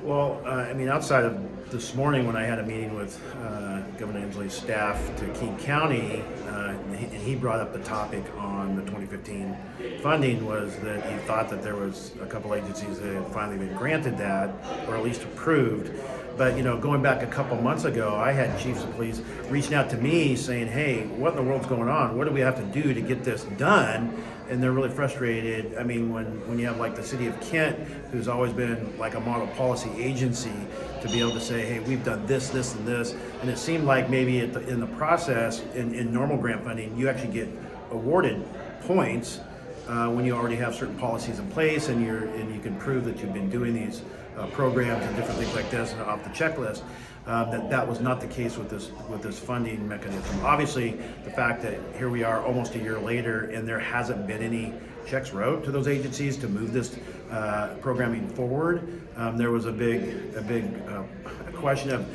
Well, I mean, outside of this morning when I had a meeting with Governor Inslee's staff to King County, and he brought up the topic on the 2015 funding, was that he thought that there was a couple agencies that had finally been granted that, or at least approved. But going back a couple months ago, I had chiefs of police reaching out to me saying, "Hey, what in the world's going on? What do we have to do to get this done?" And they're really frustrated. I mean, when you have like the city of Kent, who's always been like a model policy agency, to be able to say, "Hey, we've done this, this, and this," and it seemed like maybe in the process, in normal grant funding, you actually get awarded points when you already have certain policies in place, and you can prove that you've been doing these programs and different things like this off the checklist. That was not the case with this funding mechanism. Obviously, the fact that here we are almost a year later and there hasn't been any checks wrote to those agencies to move this programming forward. There was a big question of,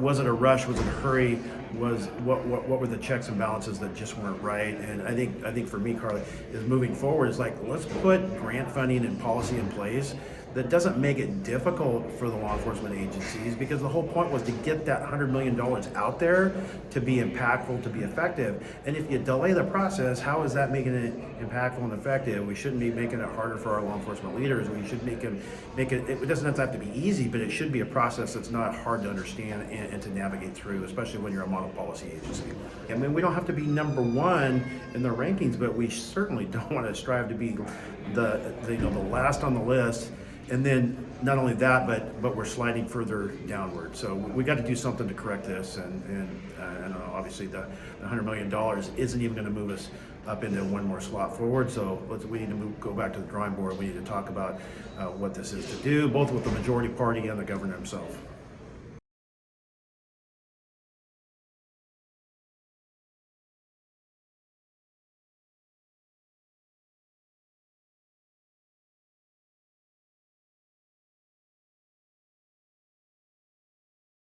was it a rush? Was it a hurry? What were the checks and balances that just weren't right? And I think for me, Carly, is moving forward is like, let's put grant funding and policy in place that doesn't make it difficult for the law enforcement agencies, because the whole point was to get that $100 million out there to be impactful, to be effective. And if you delay the process, how is that making it impactful and effective? We shouldn't be making it harder for our law enforcement leaders. We should make it doesn't have to be easy, but it should be a process that's not hard to understand and to navigate through, especially when you're a model policy agency. I mean, we don't have to be number one in the rankings, but we certainly don't want to strive to be the last on the list. And then not only that, but we're sliding further downward. So we got to do something to correct this. And obviously the $100 million isn't even going to move us up into one more slot forward. So we need to go back to the drawing board. We need to talk about what this is to do, both with the majority party and the governor himself.